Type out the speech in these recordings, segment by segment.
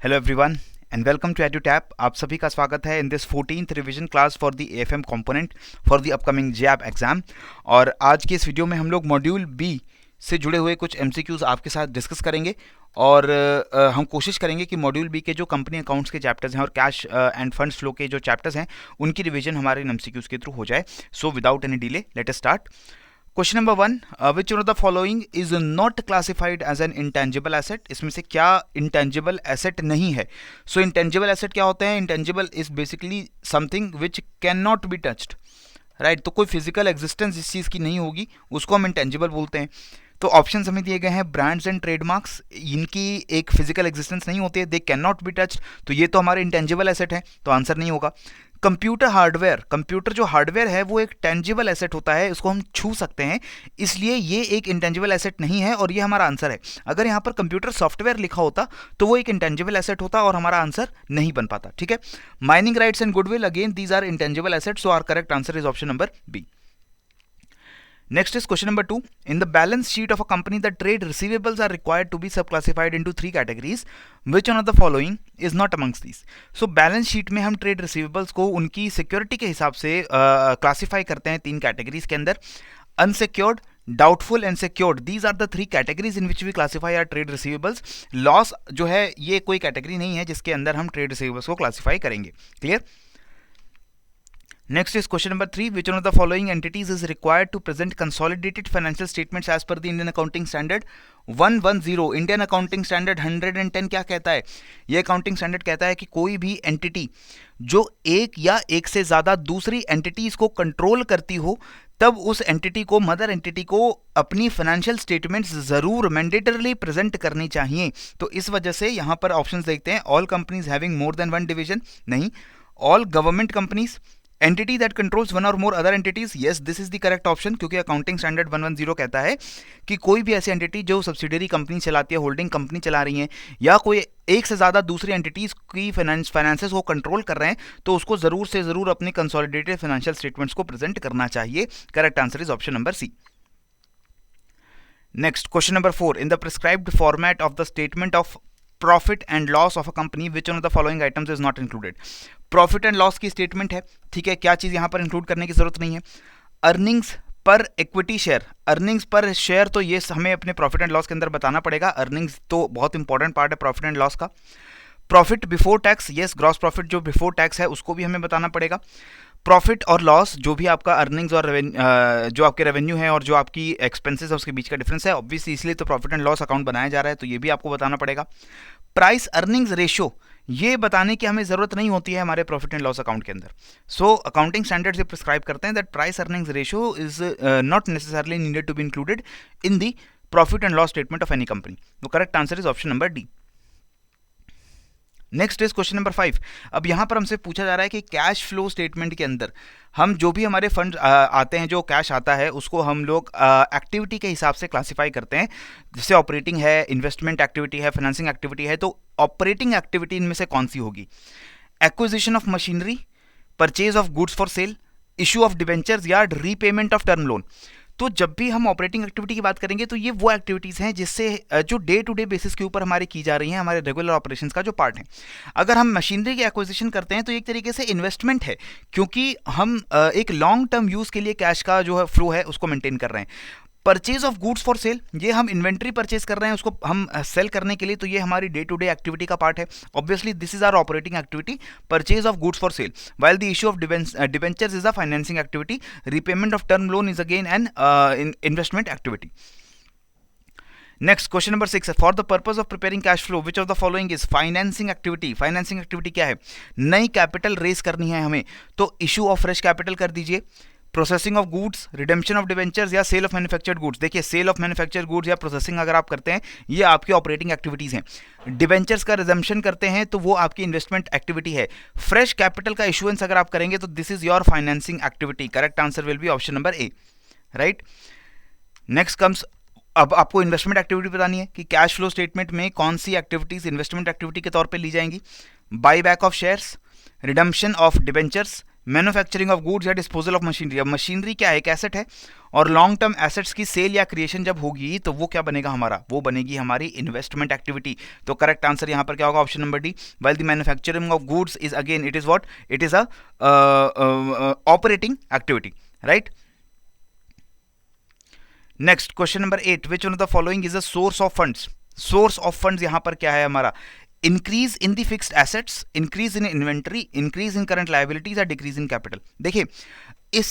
Hello everyone and welcome to EduTap. आप सभी का स्वागत है in this 14th revision class for the AFM component for the upcoming JAIIB exam. और आज के इस वीडियो में हम लोग मॉड्यूल बी से जुड़े हुए कुछ एमसीक्यूज आपके साथ डिस्कस करेंगे और हम कोशिश करेंगे कि मॉड्यूल बी के जो कंपनी अकाउंट्स के चैप्टर्स हैं और कैश एंड फंड्स फ्लो के जो चैप्टर्स हैं उनकी रिवीजन हमारे इन एमसीक्यूज के थ्रू हो जाए। So without any delay let us start. Question number 1, which one of the following is not classified as an intangible asset. इसमें से क्या इंटेंजिबल एसेट नहीं है? सो इंटेंजिबल एसेट क्या होते हैं? Intangible is basically something which can not be touched, right. तो कोई फिजिकल एग्जिस्टेंस इस चीज़ की नहीं होगी, उसको हम इंटेंजिबल बोलते हैं। तो ऑप्शन हमें दिए गए हैं ब्रांड्स एंड ट्रेडमार्क्स, इनकी एक फिजिकल एग्जिस्टेंस नहीं होती है, they can not be touched, तो ये तो हमारे इंटेंजिबल एसेट है, तो आंसर नहीं होगा। कंप्यूटर हार्डवेयर, कंप्यूटर जो हार्डवेयर है वो एक टेंजिबल एसेट होता है, उसको हम छू सकते हैं, इसलिए ये एक इंटेंजिबल एसेट नहीं है और ये हमारा आंसर है। अगर यहाँ पर कंप्यूटर सॉफ्टवेयर लिखा होता तो वो एक इंटेंजिबल एसेट होता और हमारा आंसर नहीं बन पाता, ठीक है। Mining rights and goodwill, again these are intangible assets, so our correct answer is option number B. Next is question number 2. In the balance sheet of a company, the trade receivables are required to be subclassified into 3 categories. Which one of the following is not amongst these? So balance sheet में हम trade receivables को उनकी security के हिसाब से classify करते हैं 3 categories के अंदर: unsecured, doubtful and secured. These are the 3 categories in which we classify our trade receivables. Loss जो है ये कोई category नहीं है जिसके अंदर हम trade receivables को classify करेंगे। Clear? Next is question number 3. Which one of the following entities is required to present consolidated financial statements as per the Indian Accounting Standard 110? Indian Accounting Standard 110 क्या कहता है? ये अकाउंटिंग स्टैंडर्ड कहता है कि कोई भी एंटिटी जो एक या एक से ज़्यादा दूसरी एंटिटीज़ को कंट्रोल करती हो, तब उस एंटिटी को, मदर एंटिटी को, अपनी फाइनेंशियल स्टेटमेंट्स ज़रूर मैंडेटरली प्रेजेंट करनी चाहिए। तो इस वजह से यहाँ पर ऑप्शंस देखते हैं: all companies having more than 1 division, नहीं; all government companies; entity that controls 1 और more other entities, yes this is the correct option, क्योंकि अकाउंटिंग स्टैंडर्ड 110 कहता है कि कोई भी ऐसी एंटिटी जो सब्सिडरी कंपनी चलाती है, होल्डिंग कंपनी चला रही है, या कोई एक से ज़्यादा दूसरी एंटिटीज़ की फाइनेंसेस को कंट्रोल कर रहे हैं, तो उसको ज़रूर से ज़रूर अपने कंसोलिडेटेड फाइनेंशियल स्टेटमेंट्स को प्रेजेंट करना चाहिए। Correct answer is option number C. Next, question number 4. In the prescribed format of the statement of profit and loss of a company, which one of the following items is not included? Profit and loss की statement है, ठीक है, क्या चीज़ यहाँ पर include करने की जरूरत नहीं है। अर्निंग्स पर इक्विटी शेयर, अर्निंग्स पर शेयर, तो ये हमें अपने प्रॉफिट एंड लॉस के अंदर बताना पड़ेगा। अर्निंग्स तो बहुत इंपॉर्टेंट पार्ट है प्रॉफिट एंड लॉस का। Profit before tax, yes, gross profit जो बिफोर टैक्स है उसको भी हमें बताना पड़ेगा। प्रॉफिट और लॉस, जो भी आपका अर्निंग्स और जो आपके रेवेन्यू है और जो आपकी एक्सपेंसेस है उसके बीच का डिफरेंस है, ऑब्वियसली इसलिए तो प्रॉफिट एंड लॉस अकाउंट बनाया जा रहा है, तो ये भी आपको बताना पड़ेगा। प्राइस अर्निंग्स रेशियो, ये बताने की हमें ज़रूरत नहीं होती है हमारे प्रॉफिट एंड लॉस अकाउंट के अंदर। सो अकाउंटिंग स्टैंडर्ड से प्रिस्क्राइब करते हैं that price earnings ratio is not necessarily needed to be included in the profit and loss statement of any company. तो correct answer is option number D. Next is question number 5. अब यहाँ पर हमसे पूछा जा रहा है कि कैश फ्लो स्टेटमेंट के अंदर हम जो भी हमारे फंड आते हैं, जो कैश आता है, उसको हम लोग एक्टिविटी के हिसाब से क्लासिफाई करते हैं। जैसे ऑपरेटिंग है, इन्वेस्टमेंट एक्टिविटी है, फाइनेंसिंग एक्टिविटी है, तो ऑपरेटिंग एक्टिविटी इनमें से कौन सी होगी? Acquisition of machinery, purchase of goods for cell, issue of debentures या रीपेमेंट ऑफ टर्म लोन। तो जब भी हम ऑपरेटिंग एक्टिविटी की बात करेंगे तो ये वो एक्टिविटीज़ हैं जिससे जो डे टू डे बेसिस के ऊपर हमारी की जा रही हैं, हमारे रेगुलर ऑपरेशंस का जो पार्ट है। अगर हम मशीनरी की एक्विजिशन करते हैं तो एक तरीके से इन्वेस्टमेंट है, क्योंकि हम एक लॉन्ग टर्म यूज़ के लिए कैश का जो है फ्लो है उसको मेंटेन कर रहे हैं। Purchase of goods for cell, ये हम इन्वेंट्री परचेज कर रहे हैं उसको हम सेल करने के लिए, तो ये हमारी डे टू डे एक्टिविटी का पार्ट है। Obviously this is our operating activity, purchase of goods for sale, while the issue of debentures is a financing activity, repayment of term loan is again an investment activity. Next, question number 6. For the purpose of preparing cash flow, which of the following is financing activity? Financing activity क्या है? नई capital raise करनी है हमें, तो issue of fresh capital कर दीजिए। Processing of goods, redemption of debentures या सेल ऑफ मैन्युफैक्चर्ड गुड्स। देखिए, सेल ऑफ मैन्युफैक्चर्ड गुड्स या प्रोसेसिंग अगर आप करते हैं, ये आपकी ऑपरेटिंग एक्टिविटीज़ हैं। डिवेंचर्स का रिडेम्पशन करते हैं तो वो आपकी इन्वेस्टमेंट एक्टिविटी है। फ्रेश कैपिटल का इशुएंस अगर आप करेंगे तो this is your financing activity. Correct answer will be option number A, right. Next comes, अब आपको इन्वेस्टमेंट एक्टिविटी बतानी है कि कैश फ्लो स्टेटमेंट में कौन सी एक्टिविटीज़ इन्वेस्टमेंट एक्टिविटी के तौर पे ली जाएंगी। By back of shares, redemption of debentures, manufacturing of goods या डिस्पोजल ऑफ मशीनरी। अब मशीनरी क्या है, एक एसेट है, और लॉन्ग टर्म एसेट्स की सेल या क्रिएशन जब होगी तो वो क्या बनेगा हमारा, वो बनेगी हमारी इन्वेस्टमेंट एक्टिविटी। तो करेक्ट आंसर यहाँ पर क्या होगा, option number D. While the manufacturing of goods is again it is what, it is a operating activity, right. Next question number 8, which one of the following is a source of funds. Source of funds यहां पर क्या है हमारा, increase in the fixed assets, increase in inventory, increase in current liabilities या decrease in capital. देखिए इस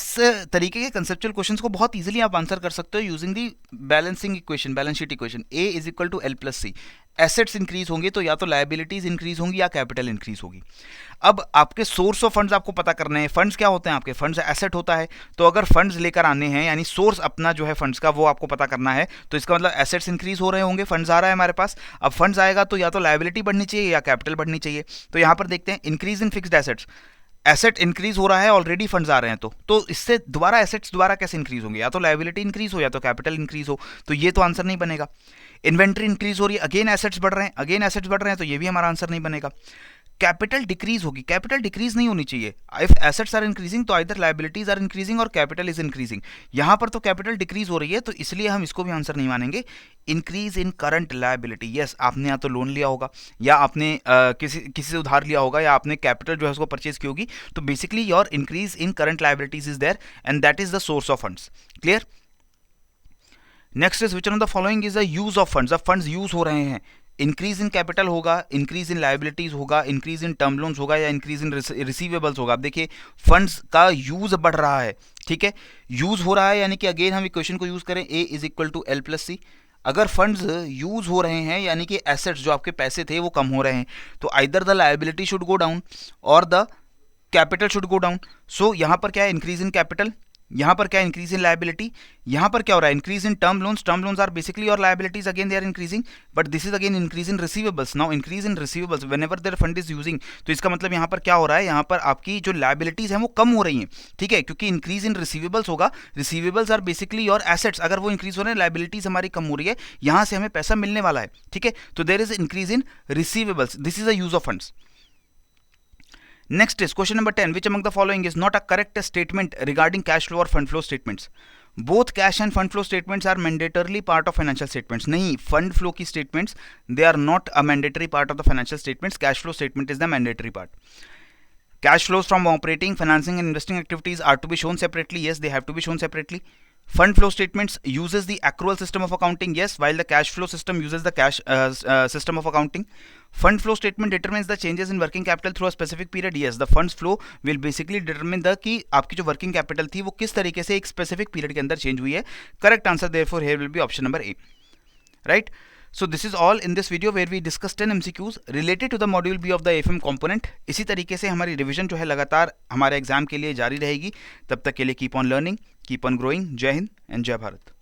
तरीके के कंसेप्चुअल क्वेश्चंस को बहुत इजीली आप आंसर कर सकते हो using the balancing equation, balance sheet equation. A is equal to L plus C. Assets increase होंगे तो या तो लायबिलिटीज इंक्रीज होंगी या कैपिटल इंक्रीज होगी। अब आपके सोर्स ऑफ फंड्स आपको पता करने हैं। फंड्स क्या होते हैं आपके, फंड्स एसेट होता है, तो अगर फंड्स लेकर आने हैं यानी सोर्स अपना जो है फंड्स का वो आपको पता करना है, तो इसका मतलब एसेट्स इंक्रीज हो रहे होंगे, फंड्स आ रहा है हमारे पास। अब फंड्स आएगा तो या तो लायबिलिटी बढ़नी चाहिए या कैपिटल बढ़नी चाहिए। तो यहां पर देखते हैं increase in fixed assets, asset increase हो रहा है, ऑलरेडी फंड्स आ रहे हैं, तो इससे दोबारा एसेट्स दोबारा कैसे इंक्रीज होंगे, या तो लायबिलिटी इंक्रीज हो या तो कैपिटल इंक्रीज हो, तो ये तो आंसर नहीं बनेगा। इन्वेंट्री इंक्रीज हो रही है, अगेन एसेट्स बढ़ रहे हैं, अगेन एसेट्स बढ़ रहे हैं, तो ये भी हमारा आंसर नहीं बनेगा। कैपिटल डिक्रीज होगी, कैपिटल डिक्रीज नहीं होनी चाहिए। इफ एसेट्स आर इंक्रीजिंग तो आइदर लायबिलिटीज आर इंक्रीजिंग और कैपिटल इज इंक्रीजिंग। यहां पर तो कैपिटल डिक्रीज हो रही है, तो इसलिए हम इसको भी आंसर नहीं मानेंगे। Increase in current liability, yes, आपने या तो लोन लिया होगा या आपने किसी से उधार लिया होगा या आपने कैपिटल जो है उसको परचेज की होगी, तो basically your increase in current liabilities is there and that is the source of funds. Clear. Next is which one of the following is the use of funds. अब फंड्स यूज हो रहे हैं, increase in capital होगा, increase in liabilities होगा, increase in term loans होगा या increase in receivables होगा। अब देखिए फंड्स का यूज बढ़ रहा है, ठीक है, यूज हो रहा है यानी कि अगेन हम इक्वेशन को यूज करें, A is equal to L plus C. अगर फंड्स यूज हो रहे हैं यानी कि एसेट्स जो आपके पैसे थे वो कम हो रहे हैं, तो either the liability should go down और the capital should go down. So यहां पर क्या है, इंक्रीज इन कैपिटल, यहां पर क्या, इंक्रीज इन लायबिलिटी, यहां पर क्या हो रहा है, increase in term loans. Term loans are basically और liabilities again they are increasing, but this is again increase in receivables. Now increase in receivables whenever there fund is using, तो इसका मतलब यहां पर क्या हो रहा है, यहां पर आपकी जो लायबिलिटीज हैं वो कम हो रही हैं, ठीक है, क्योंकि इंक्रीज इन रिसीवेबल्स होगा। रिसीवेबल्स आर बेसिकली और एसेट्स, अगर वो इंक्रीज हो रहे हैं, लायबिलिटीज हमारी कम हो रही है, यहां से हमें पैसा मिलने वाला है, ठीक है, तो there is increase in receivables, this is a use of funds. Next is question number 10. Which among the following is not a correct statement regarding cash flow or fund flow statements? Both cash and fund flow statements are mandatorily part of financial statements. नहीं, fund flow की statements they are not a mandatory part of the financial statements. Cash flow statement is the mandatory part. Cash flows from operating, financing and investing activities are to be shown separately. Yes, they have to be shown separately. Fund flow statements uses the accrual system of accounting. Yes, while the cash flow system uses the cash system of accounting. Fund flow statement determines the changes in working capital through a specific period. Yes, the funds flow will basically determine the कि आपकी जो working capital थी वो किस तरीके से एक specific period के अंदर change हुई है. Correct answer therefore here will be option number A. Right? So this is all in this video where we discuss 10 MCQs related to the module B of the AFM component. इसी तरीके से हमारी revision जो है लगातार हमारे exam के लिए जारी रहेगी. तब तक के लिए keep on learning, keep on growing. जय हिंद and जय भारत.